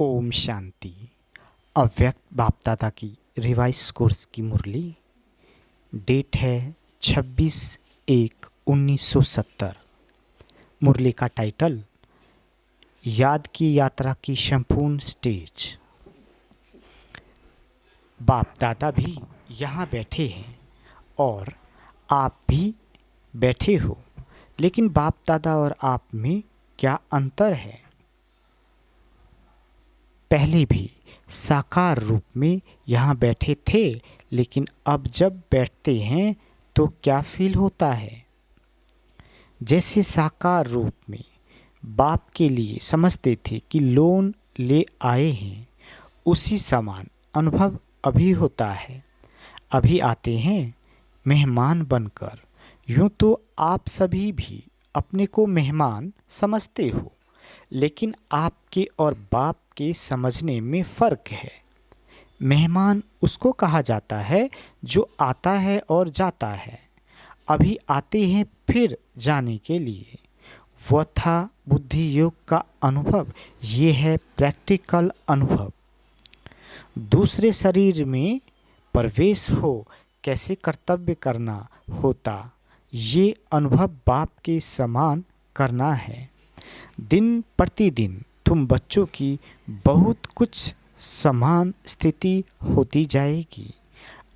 ओम शांति। अव्यक्त बाप दादा की रिवाइज कोर्स की मुरली। डेट है 26/1/1970। मुरली का टाइटल याद की यात्रा की संपूर्ण स्टेज। बाप दादा भी यहाँ बैठे हैं और आप भी बैठे हो, लेकिन बाप दादा और आप में क्या अंतर है? पहले भी साकार रूप में यहाँ बैठे थे, लेकिन अब जब बैठते हैं तो क्या फील होता है? जैसे साकार रूप में बाप के लिए समझते थे कि लोन ले आए हैं, उसी समान अनुभव अभी होता है। अभी आते हैं मेहमान बनकर। यूं तो आप सभी भी अपने को मेहमान समझते हो, लेकिन आपके और बाप के समझने में फ़र्क है। मेहमान उसको कहा जाता है जो आता है और जाता है। अभी आते हैं फिर जाने के लिए। वह था बुद्धि योग का अनुभव। ये है प्रैक्टिकल अनुभव। दूसरे शरीर में प्रवेश हो, कैसे कर्तव्य करना होता, ये अनुभव बाप के समान करना है। दिन प्रतिदिन तुम बच्चों की बहुत कुछ समान स्थिति होती जाएगी।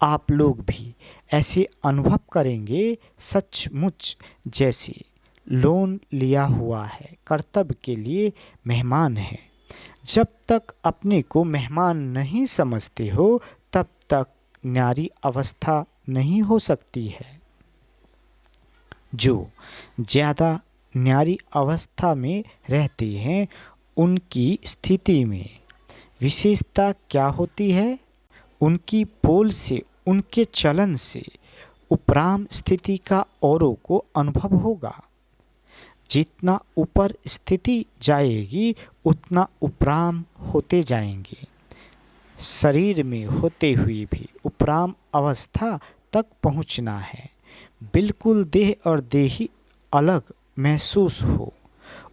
आप लोग भी ऐसे अनुभव करेंगे, सचमुच जैसे लोन लिया हुआ है, कर्तव्य के लिए मेहमान है। जब तक अपने को मेहमान नहीं समझते हो, तब तक न्यारी अवस्था नहीं हो सकती है। जो ज़्यादा न्यारी अवस्था में रहते हैं, उनकी स्थिति में विशेषता क्या होती है? उनकी बोल से, उनके चलन से उपराम स्थिति का औरों को अनुभव होगा। जितना ऊपर स्थिति जाएगी, उतना उपराम होते जाएंगे। शरीर में होते हुए भी उपराम अवस्था तक पहुंचना है। बिल्कुल देह और देही अलग महसूस हो,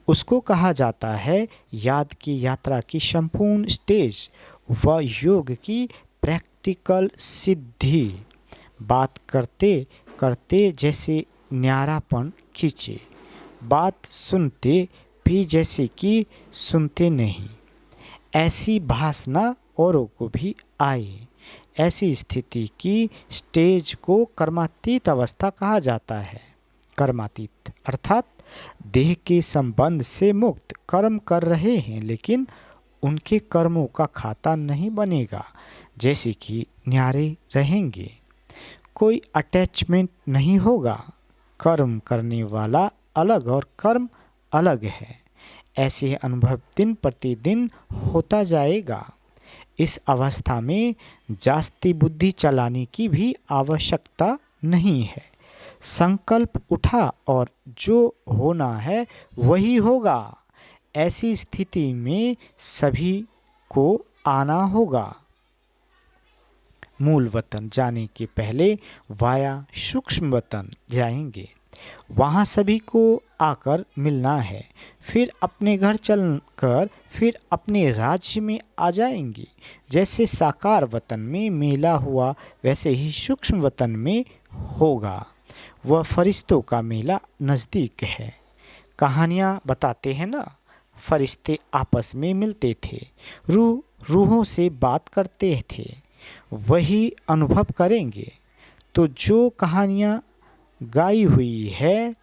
उसको कहा जाता है याद की यात्रा की संपूर्ण स्टेज व योग की प्रैक्टिकल सिद्धि। बात करते करते जैसे न्यारापन खींचे, बात सुनते भी जैसे कि सुनते नहीं, ऐसी भासना औरों को भी आए। ऐसी स्थिति की स्टेज को कर्मातीत अवस्था कहा जाता है। कर्मातीत अर्थात देह के संबंध से मुक्त कर्म कर रहे हैं, लेकिन उनके कर्मों का खाता नहीं बनेगा। जैसे कि न्यारे रहेंगे, कोई अटैचमेंट नहीं होगा। कर्म करने वाला अलग और कर्म अलग है। ऐसे अनुभव दिन प्रतिदिन होता जाएगा। इस अवस्था में जास्ती बुद्धि चलाने की भी आवश्यकता नहीं है। संकल्प उठा और जो होना है वही होगा। ऐसी स्थिति में सभी को आना होगा। मूल वतन जाने के पहले वाया सूक्ष्म वतन जाएंगे। वहाँ सभी को आकर मिलना है। फिर अपने घर चलकर फिर अपने राज्य में आ जाएंगे। जैसे साकार वतन में मेला हुआ, वैसे ही सूक्ष्म वतन में होगा। वह फरिश्तों का मेला नज़दीक है। कहानियाँ बताते हैं ना, फरिश्ते आपस में मिलते थे, रूहों से बात करते थे। वही अनुभव करेंगे। तो जो कहानियाँ गाई हुई है,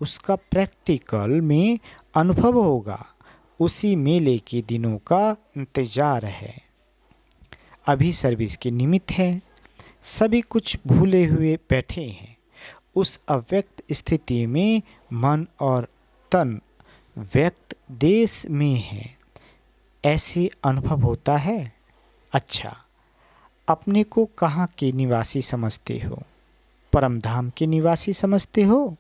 उसका प्रैक्टिकल में अनुभव होगा। उसी मेले के दिनों का इंतजार है। अभी सर्विस के निमित्त है। सभी कुछ भूले हुए बैठे हैं। उस अव्यक्त स्थिति में मन और तन व्यक्त देश में है। ऐसे अनुभव होता है। अच्छा, अपने को कहाँ के निवासी समझते हो? परमधाम के निवासी समझते हो?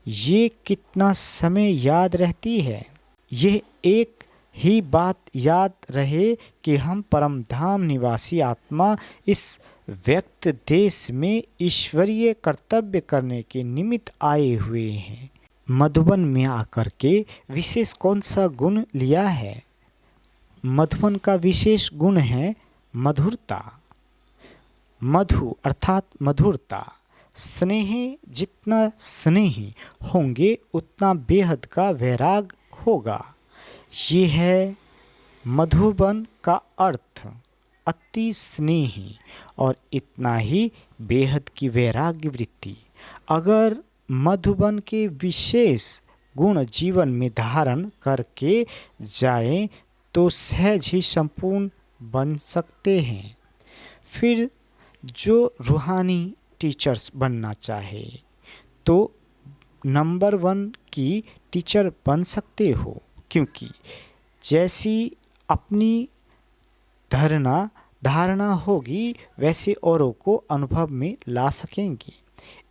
ये कितना समय याद रहती है? यह एक ही बात याद रहे कि हम परमधाम निवासी आत्मा इस व्यक्त देश में ईश्वरीय कर्तव्य करने के निमित्त आए हुए हैं। मधुबन में आकर के विशेष कौन सा गुण लिया है? मधुबन का विशेष गुण है मधुरता। मधु अर्थात मधुरता। स्नेह जितना स्नेही होंगे उतना बेहद का वैराग होगा। ये है मधुबन का अर्थ, अति स्नेही और इतना ही बेहद की वैराग्य वृत्ति। अगर मधुबन के विशेष गुण जीवन में धारण करके जाएं तो सहज ही संपूर्ण बन सकते हैं। फिर जो रूहानी टीचर्स बनना चाहे तो नंबर 1 की टीचर बन सकते हो, क्योंकि जैसी अपनी धारणा होगी वैसे औरों को अनुभव में ला सकेंगे।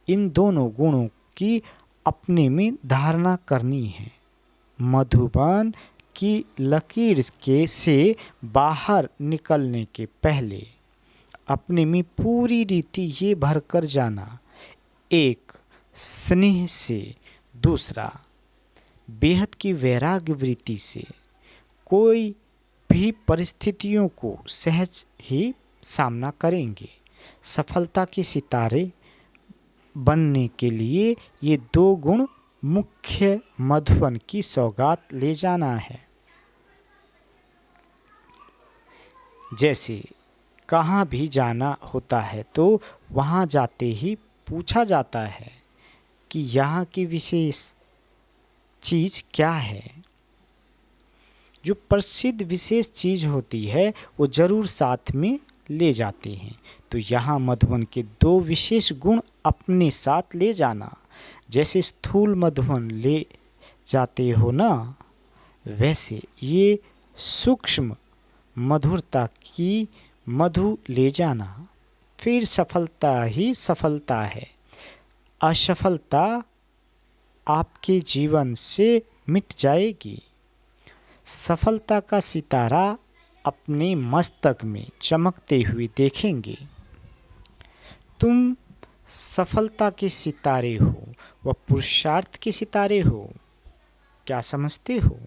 इन दोनों गुणों की अपने में धारणा करनी है। मधुबन की लकीर के से बाहर निकलने के पहले अपने में पूरी रीति ये भरकर जाना, एक स्नेह से, दूसरा बेहद की वैराग्य वृत्ति से कोई भी परिस्थितियों को सहज ही सामना करेंगे। सफलता के सितारे बनने के लिए ये 2 गुण मुख्य मधुबन की सौगात ले जाना है। जैसे कहाँ भी जाना होता है तो वहाँ जाते ही पूछा जाता है कि यहाँ की विशेष चीज़ क्या है। जो प्रसिद्ध विशेष चीज़ होती है वो ज़रूर साथ में ले जाते हैं। तो यहाँ मधुबन के 2 विशेष गुण अपने साथ ले जाना। जैसे स्थूल मधुबन ले जाते हो ना, वैसे ये सूक्ष्म मधुरता की मधु ले जाना। फिर सफलता ही सफलता है। असफलता आपके जीवन से मिट जाएगी। सफलता का सितारा अपने मस्तक में चमकते हुए देखेंगे। तुम सफलता के सितारे हो व पुरुषार्थ के सितारे हो, क्या समझते हो?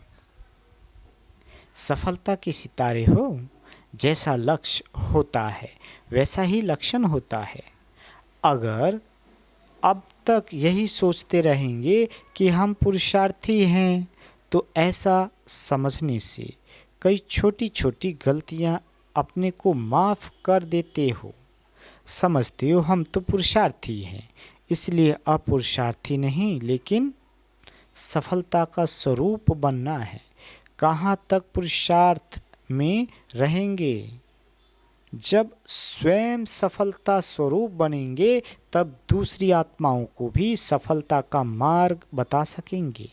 सफलता के सितारे हो, जैसा लक्ष्य होता है वैसा ही लक्षण होता है। अगर अब तक यही सोचते रहेंगे कि हम पुरुषार्थी हैं तो ऐसा समझने से कई छोटी छोटी गलतियां अपने को माफ़ कर देते हो। समझते हो हम तो पुरुषार्थी हैं, इसलिए अपुरुषार्थी नहीं, लेकिन सफलता का स्वरूप बनना है। कहाँ तक पुरुषार्थ में रहेंगे? जब स्वयं सफलता स्वरूप बनेंगे तब दूसरी आत्माओं को भी सफलता का मार्ग बता सकेंगे।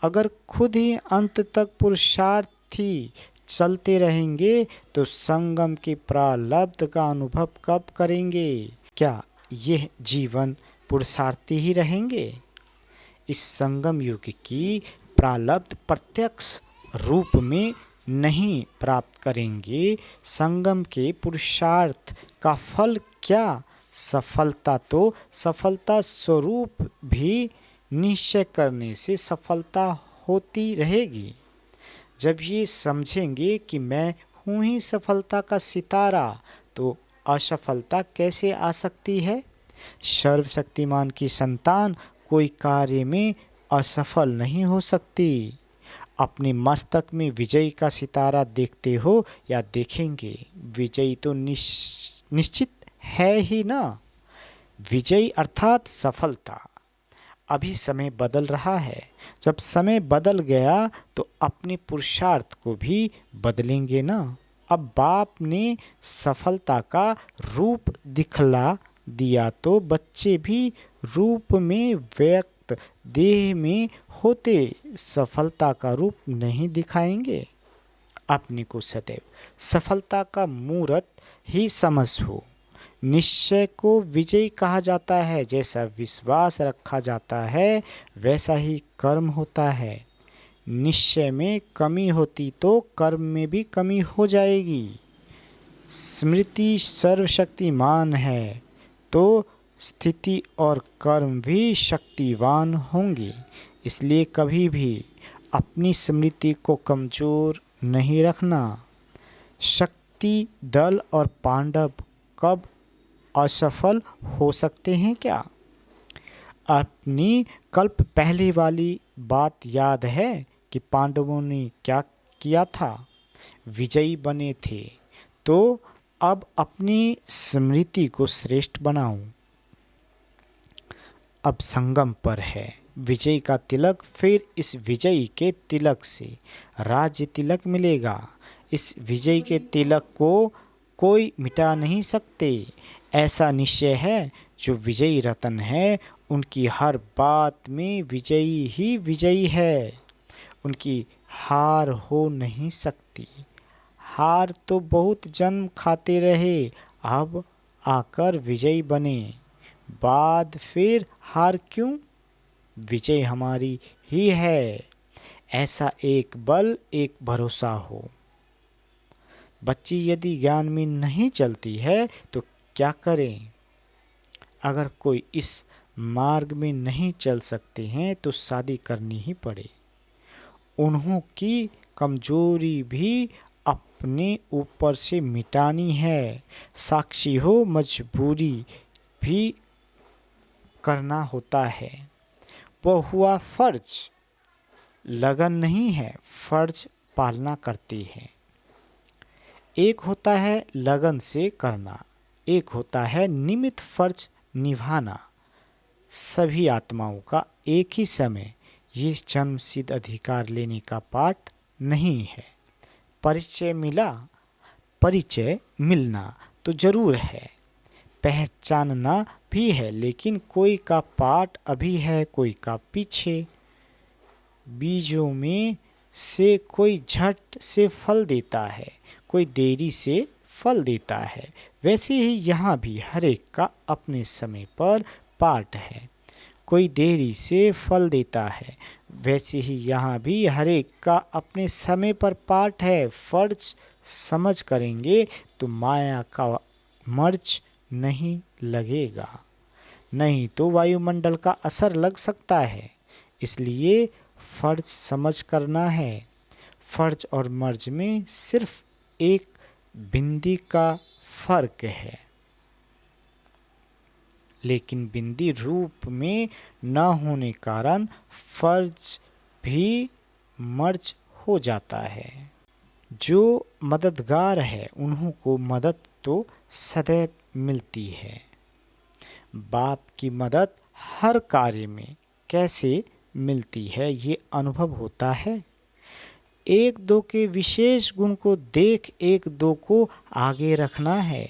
अगर खुद ही अंत तक पुरुषार्थी चलते रहेंगे तो संगम के प्रारब्ध का अनुभव कब करेंगे? क्या यह जीवन पुरुषार्थी ही रहेंगे? इस संगम युग की प्रारब्ध प्रत्यक्ष रूप में नहीं प्राप्त करेंगे। संगम के पुरुषार्थ का फल क्या? सफलता तो सफलता स्वरूप भी निश्चय करने से सफलता होती रहेगी। जब ये समझेंगे कि मैं हूँ ही सफलता का सितारा तो असफलता कैसे आ सकती है? सर्वशक्तिमान की संतान कोई कार्य में असफल नहीं हो सकती। अपने मस्तक में विजय का सितारा देखते हो या देखेंगे? विजय तो निश्चित है ही ना। विजय अर्थात सफलता। अभी समय बदल रहा है। जब समय बदल गया तो अपने पुरुषार्थ को भी बदलेंगे ना। अब बाप ने सफलता का रूप दिखला दिया तो बच्चे भी रूप में व्यक्त देह में होते सफलता का रूप नहीं दिखाएंगे। अपने को सदैव सफलता का मूर्त ही समझ हो। निश्चय को विजय कहा जाता है। जैसा विश्वास रखा जाता है वैसा ही कर्म होता है। निश्चय में कमी होती तो कर्म में भी कमी हो जाएगी। स्मृति सर्वशक्तिमान है तो स्थिति और कर्म भी शक्तिवान होंगे। इसलिए कभी भी अपनी स्मृति को कमज़ोर नहीं रखना। शक्ति दल और पांडव कब असफल हो सकते हैं क्या? अपनी कल्प पहले वाली बात याद है कि पांडवों ने क्या किया था? विजयी बने थे। तो अब अपनी स्मृति को श्रेष्ठ बनाऊं। अब संगम पर है विजय का तिलक, फिर इस विजयी के तिलक से राज्य तिलक मिलेगा। इस विजय के तिलक को कोई मिटा नहीं सकते। ऐसा निश्चय है, जो विजयी रतन है उनकी हर बात में विजयी ही विजयी है। उनकी हार हो नहीं सकती। हार तो बहुत जन्म खाते रहे, अब आकर विजयी बने। बाद फिर हार क्यों? विजय हमारी ही है। ऐसा एक बल, एक भरोसा हो। बच्ची यदि ज्ञान में नहीं चलती है तो क्या करें? अगर कोई इस मार्ग में नहीं चल सकते हैं तो शादी करनी ही पड़े। उन्हों की कमजोरी भी अपने ऊपर से मिटानी है। साक्षी हो, मजबूरी भी करना होता है। वो हुआ फर्ज। लगन नहीं है, फर्ज पालना करती है। एक होता है लगन से करना, एक होता है निमित्त फर्ज निभाना। सभी आत्माओं का एक ही समय ये जन्मसिद्ध अधिकार लेने का पाठ नहीं है। परिचय मिला, परिचय मिलना तो जरूर है, पहचानना भी है, लेकिन कोई का पाठ अभी है, कोई का पीछे। बीजों में से कोई झट से फल देता है, कोई देरी से फल देता है। वैसे ही यहाँ भी हर एक का अपने समय पर पाठ है। कोई देरी से फल देता है, वैसे ही यहाँ भी हर एक का अपने समय पर पाठ है। फर्ज समझ करेंगे तो माया का मर्ज नहीं लगेगा, नहीं तो वायुमंडल का असर लग सकता है। इसलिए फर्ज समझ करना है। फर्ज और मर्ज में सिर्फ एक बिंदी का फर्क है, लेकिन बिंदी रूप में न होने कारण फर्ज भी मर्ज हो जाता है। जो मददगार है उन्हों को मदद तो सदैव मिलती है। बाप की मदद हर कार्य में कैसे मिलती है ये अनुभव होता है। एक दो के विशेष गुण को देख एक दो को आगे रखना है।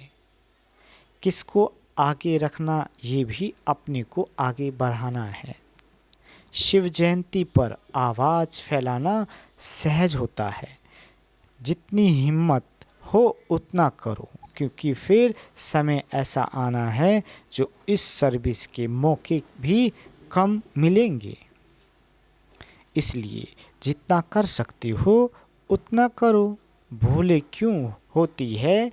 किसको आगे रखना? ये भी अपने को आगे बढ़ाना है। शिव जयंती पर आवाज़ फैलाना सहज होता है। जितनी हिम्मत हो उतना करो, क्योंकि फिर समय ऐसा आना है जो इस सर्विस के मौके भी कम मिलेंगे। इसलिए जितना कर सकते हो उतना करो। भूले क्यों होती है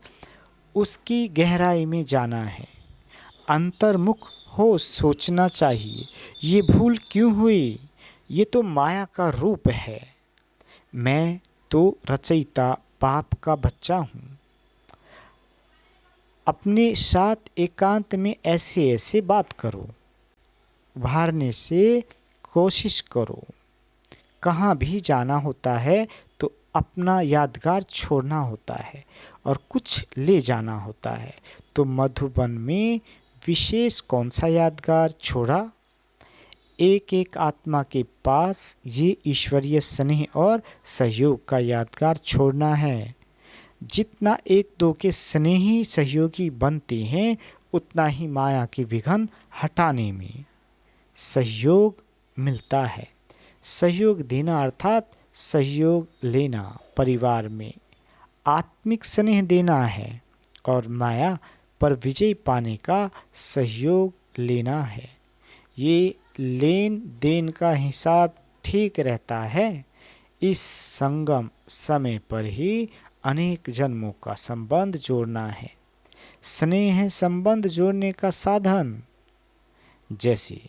उसकी गहराई में जाना है। अंतर्मुख हो सोचना चाहिए, ये भूल क्यों हुई? ये तो माया का रूप है। मैं तो रचयिता बाप का बच्चा हूँ। अपने साथ एकांत में ऐसे ऐसे बात करो, उभारने से कोशिश करो। कहाँ भी जाना होता है तो अपना यादगार छोड़ना होता है और कुछ ले जाना होता है। तो मधुबन में विशेष कौन सा यादगार छोड़ा? एक एक आत्मा के पास ये ईश्वरीय स्नेह और सहयोग का यादगार छोड़ना है। जितना एक दो के स्नेही सहयोगी बनते हैं उतना ही माया के विघ्न हटाने में सहयोग मिलता है। सहयोग देना अर्थात सहयोग लेना, परिवार में आत्मिक स्नेह देना है और माया पर विजय पाने का सहयोग लेना है। ये लेन देन का हिसाब ठीक रहता है। इस संगम समय पर ही अनेक जन्मों का संबंध जोड़ना है। स्नेह संबंध जोड़ने का साधन। जैसे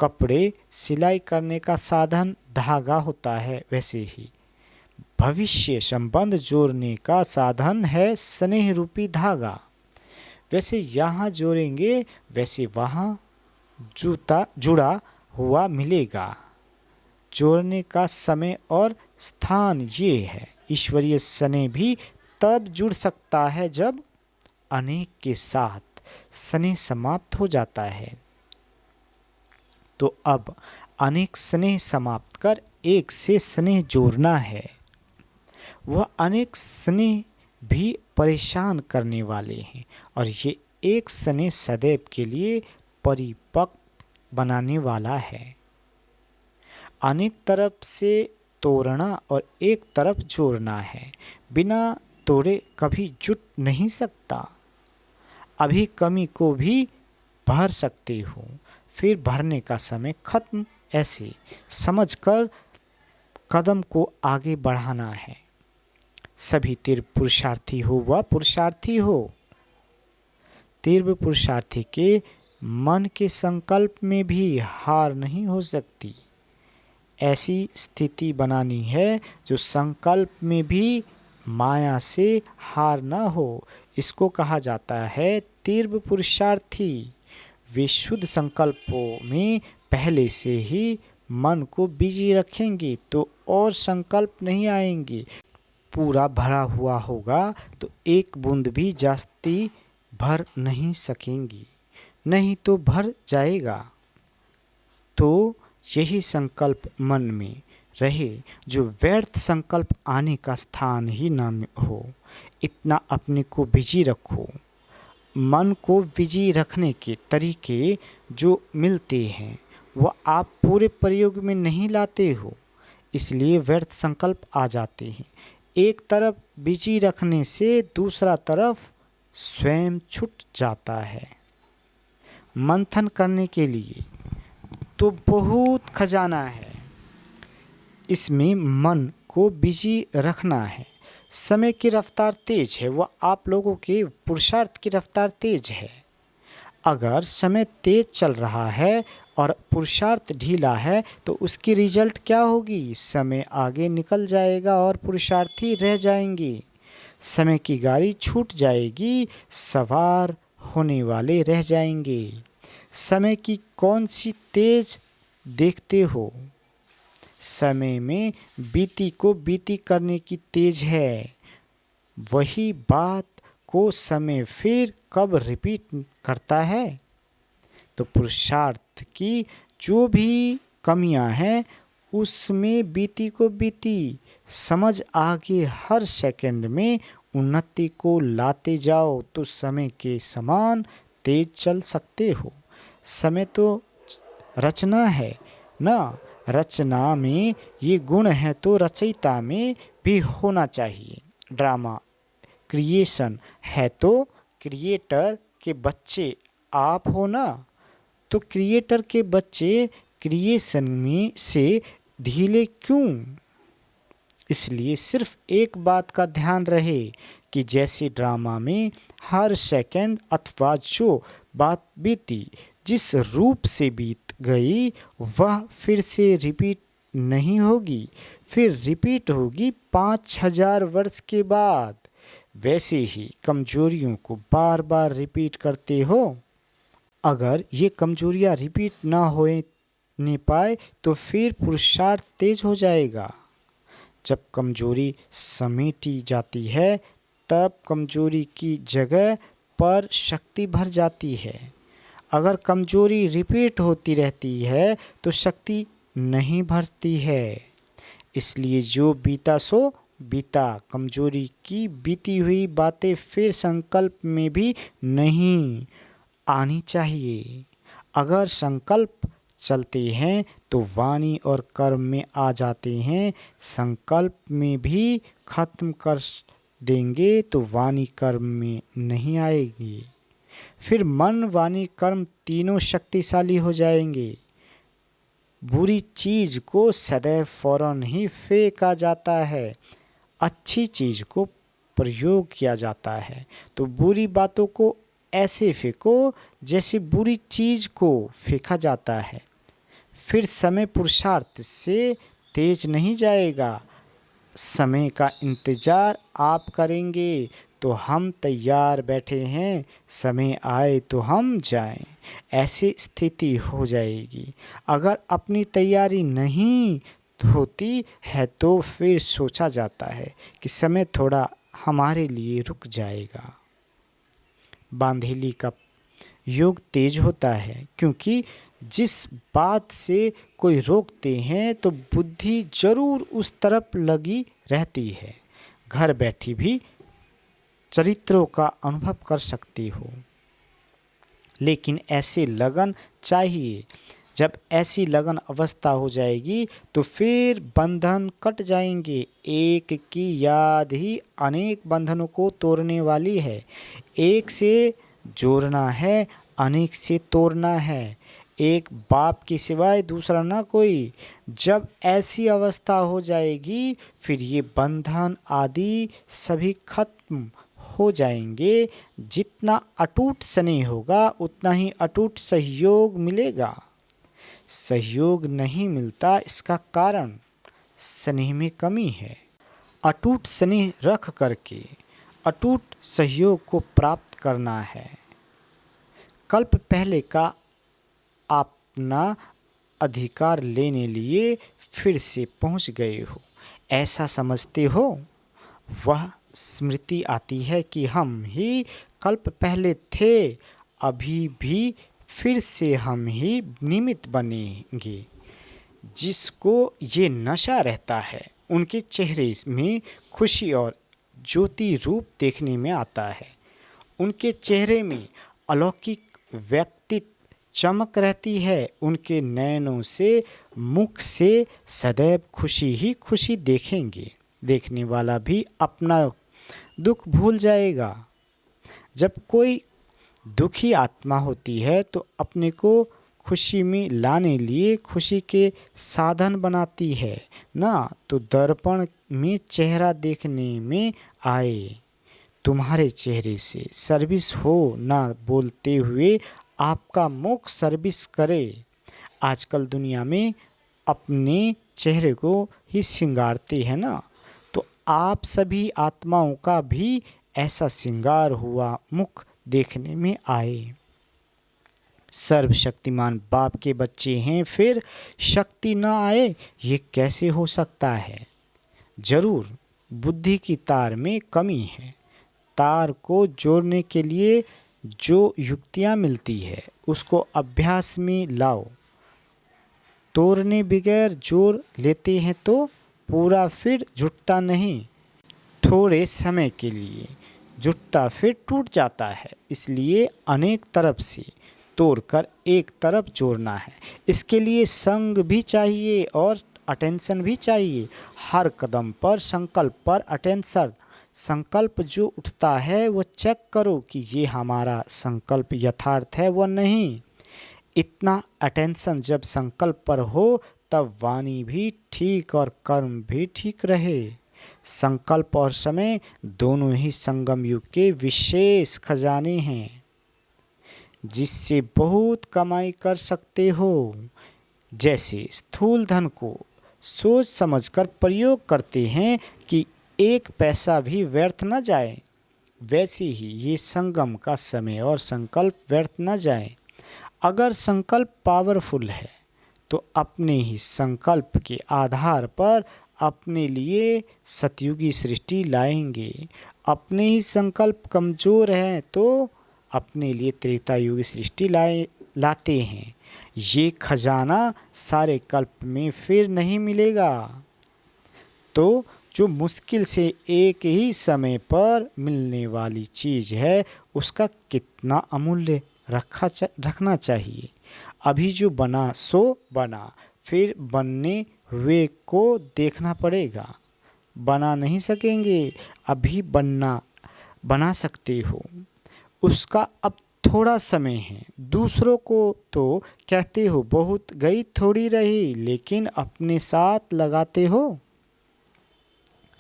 कपड़े सिलाई करने का साधन धागा होता है, वैसे ही भविष्य संबंध जोड़ने का साधन है स्नेह रूपी धागा। वैसे यहाँ जोड़ेंगे वैसे वहाँ जुड़ा हुआ मिलेगा। जोड़ने का समय और स्थान ये है। ईश्वरीय स्नेह भी तब जुड़ सकता है जब अनेक के साथ स्नेह समाप्त हो जाता है। तो अब अनेक स्नेह समाप्त कर एक से स्नेह जोड़ना है। वह अनेक स्नेह भी परेशान करने वाले हैं और ये एक स्नेह सदैव के लिए परिपक्व बनाने वाला है। अनेक तरफ से तोड़ना और एक तरफ जोड़ना है। बिना तोड़े कभी जुट नहीं सकता। अभी कमी को भी भर सकते हो, फिर भरने का समय खत्म। ऐसे समझकर कदम को आगे बढ़ाना है। सभी तीव्र पुरुषार्थी हो वह पुरुषार्थी हो। तीव्र पुरुषार्थी के मन के संकल्प में भी हार नहीं हो सकती। ऐसी स्थिति बनानी है जो संकल्प में भी माया से हार न हो। इसको कहा जाता है तीव्र पुरुषार्थी। वे शुद्ध संकल्पों में पहले से ही मन को बिजी रखेंगे तो और संकल्प नहीं आएंगे। पूरा भरा हुआ होगा तो एक बूंद भी जास्ती भर नहीं सकेंगी, नहीं तो भर जाएगा। तो यही संकल्प मन में रहे जो व्यर्थ संकल्प आने का स्थान ही न हो। इतना अपने को बिजी रखो। मन को बिजी रखने के तरीके जो मिलते हैं वह आप पूरे प्रयोग में नहीं लाते हो, इसलिए व्यर्थ संकल्प आ जाते हैं। एक तरफ बिजी रखने से दूसरा तरफ स्वयं छूट जाता है। मंथन करने के लिए तो बहुत खजाना है। इसमें मन को बिजी रखना है। समय की रफ्तार तेज है, वह आप लोगों के पुरुषार्थ की रफ्तार तेज है। अगर समय तेज चल रहा है और पुरुषार्थ ढीला है तो उसकी रिजल्ट क्या होगी? समय आगे निकल जाएगा और पुरुषार्थी रह जाएंगे। समय की गाड़ी छूट जाएगी, सवार होने वाले रह जाएंगे। समय की कौन सी तेज देखते हो? समय में बीती को बीती करने की तेज है। वही बात को समय फिर कब रिपीट करता है? तो पुरुषार्थ की जो भी कमियां हैं उसमें बीती को बीती समझ आगे हर सेकंड में उन्नति को लाते जाओ तो समय के समान तेज चल सकते हो। समय तो रचना है ना, रचना में ये गुण है तो रचयिता में भी होना चाहिए। ड्रामा क्रिएशन है तो क्रिएटर के बच्चे आप हो ना, तो क्रिएटर के बच्चे क्रिएशन में से ढीले क्यों? इसलिए सिर्फ एक बात का ध्यान रहे कि जैसे ड्रामा में हर सेकंड अथवा जो बात बीती जिस रूप से बीत गई वह फिर से रिपीट नहीं होगी, फिर रिपीट होगी 5000 वर्ष के बाद। वैसे ही कमजोरियों को बार बार रिपीट करते हो। अगर ये कमजोरियां रिपीट ना होने पाए तो फिर पुरुषार्थ तेज हो जाएगा। जब कमजोरी समेटी जाती है तब कमजोरी की जगह पर शक्ति भर जाती है। अगर कमजोरी रिपीट होती रहती है तो शक्ति नहीं भरती है। इसलिए जो बीता सो बीता। कमजोरी की बीती हुई बातें फिर संकल्प में भी नहीं आनी चाहिए। अगर संकल्प चलते हैं तो वाणी और कर्म में आ जाते हैं। संकल्प में भी खत्म कर देंगे तो वाणी कर्म में नहीं आएगी। फिर मन वाणी कर्म तीनों शक्तिशाली हो जाएंगे। बुरी चीज को सदैव फौरन ही फेंका जाता है, अच्छी चीज को प्रयोग किया जाता है। तो बुरी बातों को ऐसे फेंको जैसे बुरी चीज को फेंका जाता है। फिर समय पुरुषार्थ से तेज नहीं जाएगा, समय का इंतज़ार आप करेंगे तो हम तैयार बैठे हैं, समय आए तो हम जाएं, ऐसी स्थिति हो जाएगी। अगर अपनी तैयारी नहीं होती है तो फिर सोचा जाता है कि समय थोड़ा हमारे लिए रुक जाएगा। बांधेली का योग तेज होता है क्योंकि जिस बात से कोई रोकते हैं तो बुद्धि जरूर उस तरफ लगी रहती है। घर बैठी भी चरित्रों का अनुभव कर सकती हो, लेकिन ऐसे लगन चाहिए। जब ऐसी लगन अवस्था हो जाएगी तो फिर बंधन कट जाएंगे। एक की याद ही अनेक बंधनों को तोड़ने वाली है। एक से जोड़ना है, अनेक से तोड़ना है। एक बाप के सिवाय दूसरा ना कोई। जब ऐसी अवस्था हो जाएगी फिर ये बंधन आदि सभी खत्म हो जाएंगे। जितना अटूट स्नेह होगा उतना ही अटूट सहयोग मिलेगा। सहयोग नहीं मिलता, इसका कारण स्नेह में कमी है। अटूट स्नेह रख करके अटूट सहयोग को प्राप्त करना है। कल्प पहले का अपना अधिकार लेने लिए फिर से पहुंच गए हो, ऐसा समझते हो। वह स्मृति आती है कि हम ही कल्प पहले थे, अभी भी फिर से हम ही निमित्त बनेंगे। जिसको ये नशा रहता है उनके चेहरे में खुशी और ज्योति रूप देखने में आता है। उनके चेहरे में अलौकिक व्यक्तित्व चमक रहती है। उनके नयनों से, मुख से सदैव खुशी ही खुशी देखेंगे। देखने वाला भी अपना दुख भूल जाएगा। जब कोई दुखी आत्मा होती है तो अपने को खुशी में लाने लिए खुशी के साधन बनाती है ना, तो दर्पण में चेहरा देखने में आए। तुम्हारे चेहरे से सर्विस हो ना बोलते हुए आपका मुख सर्विस करे। आजकल दुनिया में अपने चेहरे को ही श्रृंगारते हैं ना, तो आप सभी आत्माओं का भी ऐसा श्रृंगार हुआ मुख देखने में आए। सर्वशक्तिमान बाप के बच्चे हैं, फिर शक्ति न आए, ये कैसे हो सकता है? जरूर बुद्धि की तार में कमी है। तार को जोड़ने के लिए जो युक्तियाँ मिलती है उसको अभ्यास में लाओ। तोड़ने बगैर जोड़ लेते हैं तो पूरा फिर जुटता नहीं, थोड़े समय के लिए जुटता फिर टूट जाता है। इसलिए अनेक तरफ से तोड़कर एक तरफ जोड़ना है। इसके लिए संग भी चाहिए और अटेंशन भी चाहिए। हर कदम पर संकल्प पर अटेंशन। संकल्प जो उठता है वो चेक करो कि ये हमारा संकल्प यथार्थ है व नहीं। इतना अटेंशन जब संकल्प पर हो तब वाणी भी ठीक और कर्म भी ठीक रहे। संकल्प और समय दोनों ही संगम युग के विशेष खजाने हैं जिससे बहुत कमाई कर सकते हो। जैसे स्थूल धन को सोच समझकर प्रयोग करते हैं कि एक पैसा भी व्यर्थ न जाए, वैसे ही ये संगम का समय और संकल्प व्यर्थ न जाए। अगर संकल्प पावरफुल है तो अपने ही संकल्प के आधार पर अपने लिए सतयुगी सृष्टि लाएंगे। अपने ही संकल्प कमज़ोर हैं तो अपने लिए त्रेतायुगी सृष्टि लाते हैं। ये खजाना सारे कल्प में फिर नहीं मिलेगा। तो जो मुश्किल से एक ही समय पर मिलने वाली चीज़ है उसका कितना अमूल्य रखना चाहिए। अभी जो बना सो बना, फिर बनने हुए को देखना पड़ेगा। बना नहीं सकेंगे, अभी बना सकते हो, उसका अब थोड़ा समय है। दूसरों को तो कहते हो बहुत गई थोड़ी रही, लेकिन अपने साथ लगाते हो।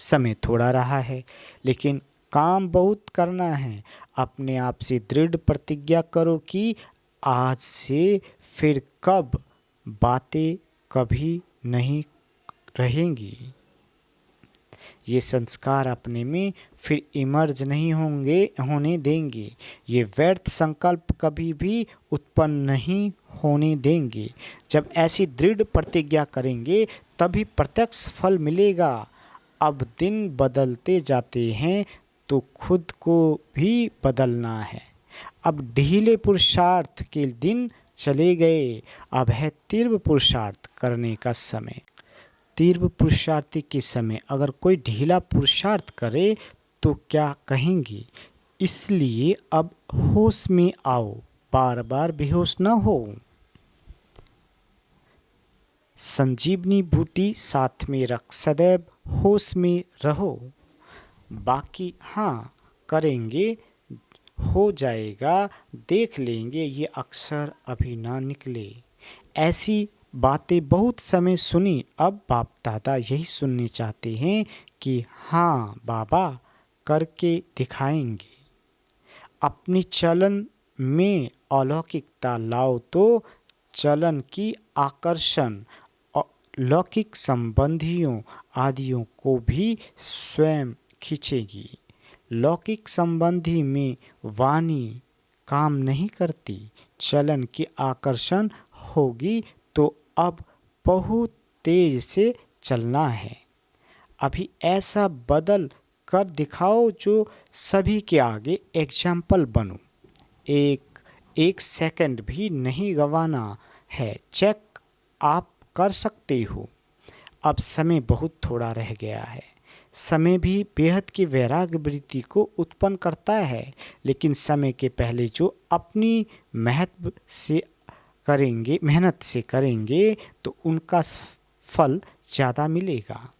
समय थोड़ा रहा है लेकिन काम बहुत करना है। अपने आप से दृढ़ प्रतिज्ञा करो कि आज से फिर कब बातें कभी नहीं रहेंगी। ये संस्कार अपने में फिर इमर्ज नहीं होने देंगे। ये व्यर्थ संकल्प कभी भी उत्पन्न नहीं होने देंगे। जब ऐसी दृढ़ प्रतिज्ञा करेंगे तभी प्रत्यक्ष फल मिलेगा। अब दिन बदलते जाते हैं तो खुद को भी बदलना है। अब ढीले पुरुषार्थ के दिन चले गए, अब है तीव्र पुरुषार्थ करने का समय। तीव्र पुरुषार्थी के समय अगर कोई ढीला पुरुषार्थ करे तो क्या कहेंगे? इसलिए अब होश में आओ, बार बार बेहोश न हो। संजीवनी बूटी साथ में रख, सदैव होश में रहो। बाकी हाँ करेंगे, हो जाएगा, देख लेंगे, ये अक्सर अभी ना निकले। ऐसी बातें बहुत समय सुनी, अब बाप दादा यही सुनने चाहते हैं कि हाँ बाबा करके दिखाएंगे। अपनी चलन में अलौकिकता लाओ तो चलन की आकर्षण लौकिक संबंधियों आदियों को भी स्वयं खींचेगी। लौकिक संबंधी में वाणी काम नहीं करती, चलन की आकर्षण होगी तो अब बहुत तेज से चलना है। अभी ऐसा बदल कर दिखाओ जो सभी के आगे एग्जाम्पल बनो। एक सेकंड भी नहीं गंवाना है, चेक आप कर सकते हो। अब समय बहुत थोड़ा रह गया है। समय भी बेहद की वैराग्य वृत्ति को उत्पन्न करता है, लेकिन समय के पहले जो अपनी मेहनत से करेंगे तो उनका फल ज़्यादा मिलेगा।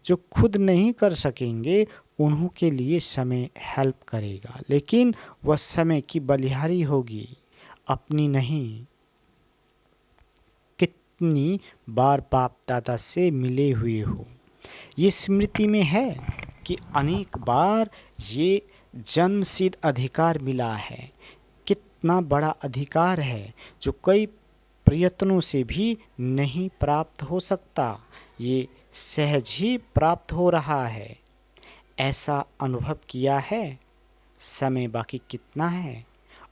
जो खुद नहीं कर सकेंगे उन्हों के लिए समय हेल्प करेगा, लेकिन वह समय की बलिहारी होगी, अपनी नहीं। कितनी बार बाप दादा से मिले हुए हो, ये स्मृति में है कि अनेक बार ये जन्मसिद्ध अधिकार मिला है। कितना बड़ा अधिकार है जो कई प्रयत्नों से भी नहीं प्राप्त हो सकता, ये सहज ही प्राप्त हो रहा है। ऐसा अनुभव किया है। समय बाकी कितना है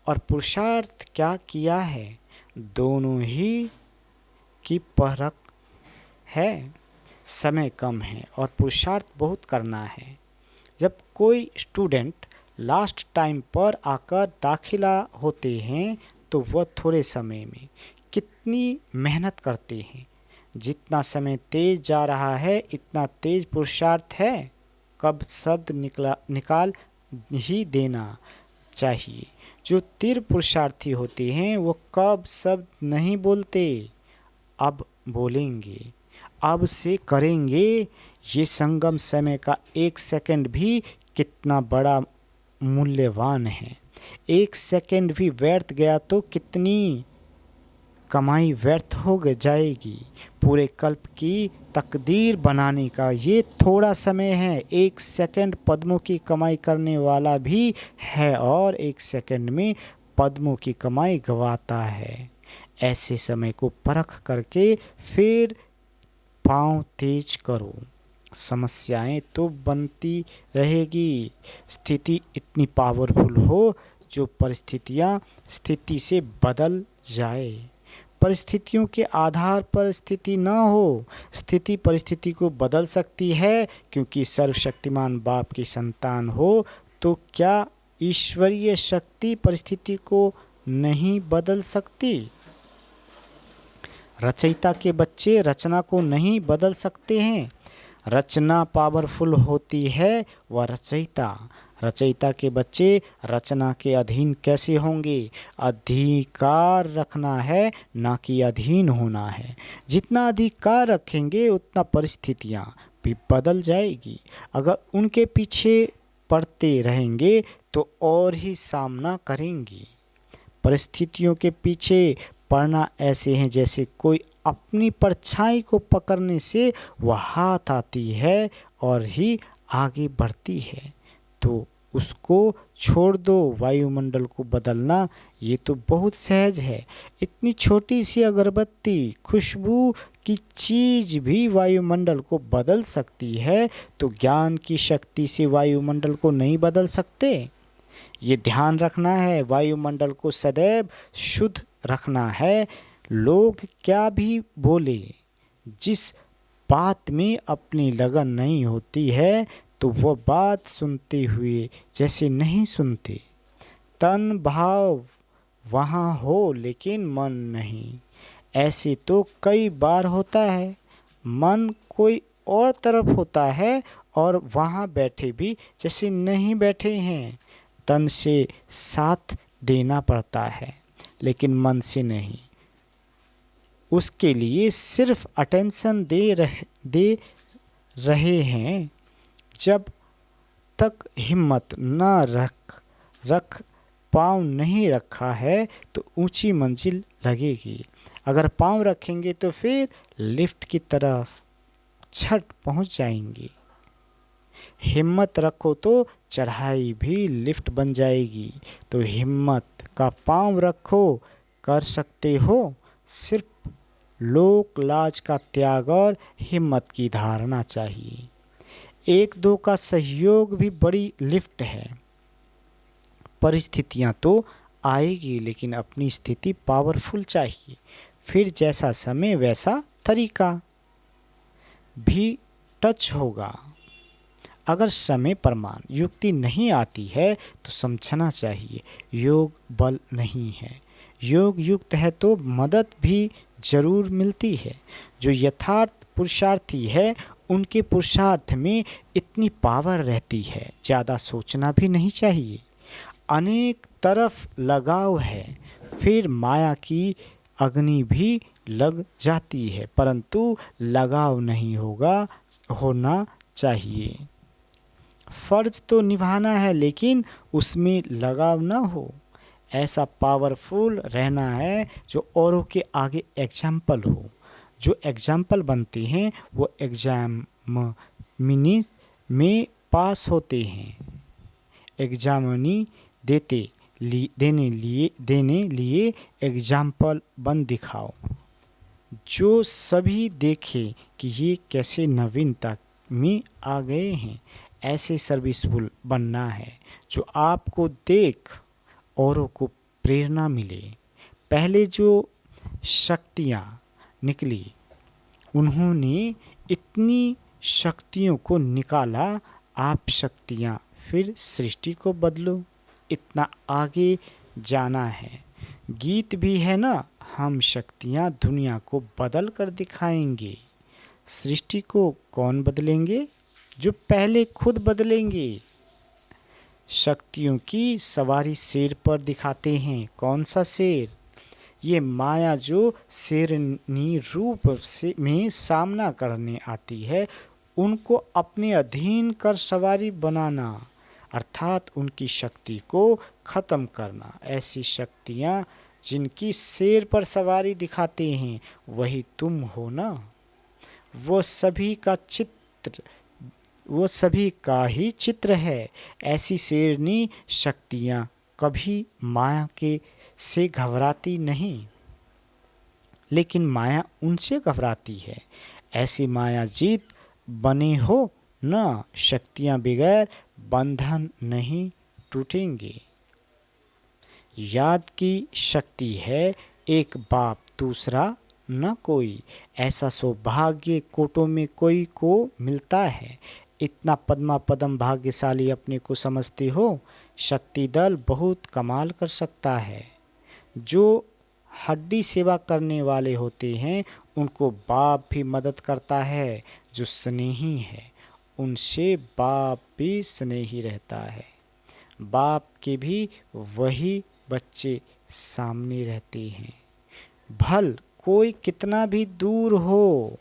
और पुरुषार्थ क्या किया है, दोनों ही की परख है। समय कम है और पुरुषार्थ बहुत करना है। जब कोई स्टूडेंट लास्ट टाइम पर आकर दाखिला होते हैं तो वह थोड़े समय में कितनी मेहनत करते हैं। जितना समय तेज जा रहा है इतना तेज पुरुषार्थ है। कब शब्द निकाल ही देना चाहिए। जो तीव्र पुरुषार्थी होते हैं वो कब शब्द नहीं बोलते, अब बोलेंगे, अब से करेंगे। ये संगम समय का एक सेकंड भी कितना बड़ा मूल्यवान है। एक सेकंड भी व्यर्थ गया तो कितनी कमाई व्यर्थ हो जाएगी। पूरे कल्प की तकदीर बनाने का ये थोड़ा समय है। एक सेकंड पद्मों की कमाई करने वाला भी है और एक सेकंड में पद्मों की कमाई गवाता है। ऐसे समय को परख करके फिर पाँव तेज करो। समस्याएं तो बनती रहेगी। स्थिति इतनी पावरफुल हो जो स्थिति से बदल जाए। परिस्थितियों के आधार पर स्थिति न हो, स्थिति परिस्थिति को बदल सकती है। क्योंकि सर्वशक्तिमान बाप की संतान हो तो क्या ईश्वरीय शक्ति परिस्थिति को नहीं बदल सकती? रचयिता के बच्चे रचना को नहीं बदल सकते हैं। रचना पावरफुल होती है वह रचयिता के बच्चे रचना के अधीन कैसे होंगे? अधिकार रखना है ना कि अधीन होना है। जितना अधिकार रखेंगे उतना परिस्थितियाँ भी बदल जाएगी। अगर उनके पीछे पड़ते रहेंगे तो और ही सामना करेंगी। परिस्थितियों के पीछे पड़ना ऐसे हैं जैसे कोई अपनी परछाई को पकड़ने से वह हाथ आती है और ही आगे बढ़ती है। तो उसको छोड़ दो। वायुमंडल को बदलना ये तो बहुत सहज है। इतनी छोटी सी अगरबत्ती, खुशबू की चीज भी वायुमंडल को बदल सकती है, तो ज्ञान की शक्ति से वायुमंडल को नहीं बदल सकते? ये ध्यान रखना है, वायुमंडल को सदैव शुद्ध रखना है। लोग क्या भी बोले, जिस बात में अपनी लगन नहीं होती है तो वह बात सुनते हुए जैसे नहीं सुनते। तन भाव वहाँ हो लेकिन मन नहीं। ऐसे तो कई बार होता है, मन कोई और तरफ होता है और वहाँ बैठे भी जैसे नहीं बैठे हैं। तन से साथ देना पड़ता है लेकिन मन से नहीं। उसके लिए सिर्फ अटेंशन दे रहे हैं। जब तक हिम्मत न रख पाँव नहीं रखा है तो ऊंची मंजिल लगेगी। अगर पाँव रखेंगे तो फिर लिफ्ट की तरफ झट पहुंच जाएंगे। हिम्मत रखो तो चढ़ाई भी लिफ्ट बन जाएगी। तो हिम्मत का पाँव रखो, कर सकते हो। सिर्फ लोक लाज का त्याग और हिम्मत की धारणा चाहिए। एक दो का सहयोग भी बड़ी लिफ्ट है। परिस्थितियां तो आएगी लेकिन अपनी स्थिति पावरफुल चाहिए। फिर जैसा समय वैसा तरीका भी टच होगा। अगर समय प्रमाण युक्ति नहीं आती है तो समझना चाहिए योग बल नहीं है। योग युक्त है तो मदद भी जरूर मिलती है। जो यथार्थ पुरुषार्थी है उनके पुरुषार्थ में इतनी पावर रहती है, ज़्यादा सोचना भी नहीं चाहिए। अनेक तरफ लगाव है, फिर माया की अग्नि भी लग जाती है, परंतु लगाव नहीं होना चाहिए। फर्ज तो निभाना है लेकिन उसमें लगाव ना हो। ऐसा पावरफुल रहना है जो औरों के आगे एग्जाम्पल हो। जो एग्जाम्पल बनते हैं वो एग्जाम मिनीज में पास होते हैं। एग्जामनी देने लिए एग्जाम्पल बन दिखाओ, जो सभी देखे कि ये कैसे नवीनता में आ गए हैं। ऐसे सर्विसफुल बनना है जो आपको देख औरों को प्रेरणा मिले। पहले जो शक्तियाँ निकली उन्होंने इतनी शक्तियों को निकाला। आप शक्तियाँ फिर सृष्टि को बदलो। इतना आगे जाना है। गीत भी है ना, हम शक्तियाँ दुनिया को बदल कर दिखाएंगे। सृष्टि को कौन बदलेंगे? जो पहले खुद बदलेंगे। शक्तियों की सवारी शेर पर दिखाते हैं। कौन सा शेर? ये माया जो शेरनी रूप में सामना करने आती है, उनको अपने अधीन कर सवारी बनाना, अर्थात उनकी शक्ति को ख़त्म करना। ऐसी शक्तियाँ जिनकी शेर पर सवारी दिखाते हैं वही तुम हो ना। वो सभी का ही चित्र है। ऐसी शेरनी शक्तियाँ कभी माया से घबराती नहीं, लेकिन माया उनसे घबराती है। ऐसी माया जीत बने हो ना। शक्तियाँ बगैर बंधन नहीं टूटेंगे। याद की शक्ति है, एक बाप दूसरा न कोई। ऐसा सौभाग्य कोटों में कोई को मिलता है। इतना पद्मा पदम भाग्यशाली अपने को समझते हो? शक्ति दल बहुत कमाल कर सकता है। जो हड्डी सेवा करने वाले होते हैं उनको बाप भी मदद करता है। जो स्नेही है उनसे बाप भी स्नेही रहता है। बाप के भी वही बच्चे सामने रहते हैं। भल कोई कितना भी दूर हो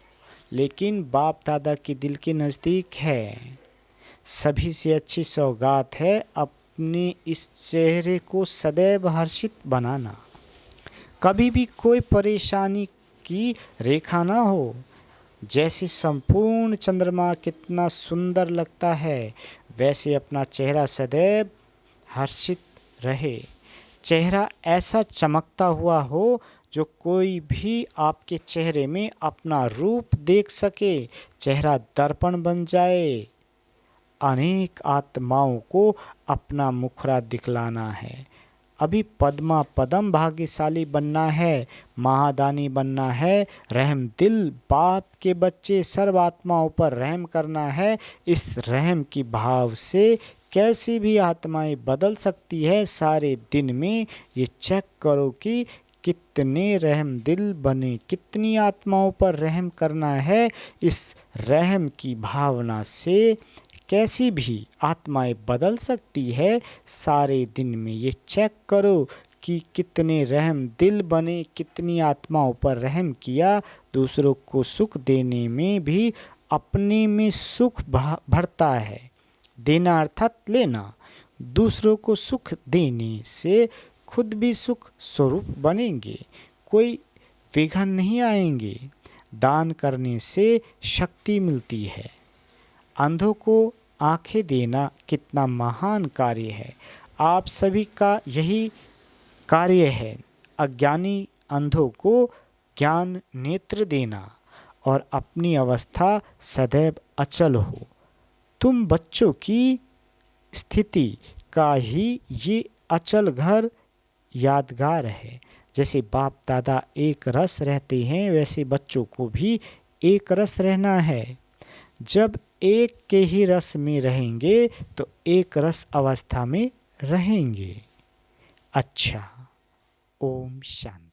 लेकिन बाप दादा के दिल के नज़दीक है। सभी से अच्छी सौगात है अपने इस चेहरे को सदैव हर्षित बनाना। कभी भी कोई परेशानी की रेखा ना हो। जैसे संपूर्ण चंद्रमा कितना सुंदर लगता है, वैसे अपना चेहरा सदैव हर्षित रहे। चेहरा ऐसा चमकता हुआ हो जो कोई भी आपके चेहरे में अपना रूप देख सके। चेहरा दर्पण बन जाए। अनेक आत्माओं को अपना मुखड़ा दिखलाना है। अभी पद्मा पदम भाग्यशाली बनना है, महादानी बनना है, रहम दिल बाप के बच्चे सर्व आत्माओं पर रहम करना है। इस रहम की भाव से कैसी भी आत्माएं बदल सकती है। सारे दिन में ये चेक करो कि कितने रहम दिल बने, कितनी आत्माओं पर रहम करना है। इस रहम की भावना से कैसी भी आत्माएं बदल सकती है। सारे दिन में ये चेक करो कि कितने रहम दिल बने, कितनी आत्माओं पर रहम किया। दूसरों को सुख देने में भी अपने में सुख भरता है। देना अर्थात लेना। दूसरों को सुख देने से खुद भी सुख स्वरूप बनेंगे, कोई विघ्न नहीं आएंगे। दान करने से शक्ति मिलती है। अंधों को आंखें देना कितना महान कार्य है। आप सभी का यही कार्य है। अज्ञानी अंधों को ज्ञान नेत्र देना और अपनी अवस्था सदैव अचल हो। तुम बच्चों की स्थिति का ही ये अचल घर यादगार है। जैसे बाप दादा एक रस रहते हैं, वैसे बच्चों को भी एक रस रहना है। जब एक के ही रस में रहेंगे तो एक रस अवस्था में रहेंगे। अच्छा, ओम शांति।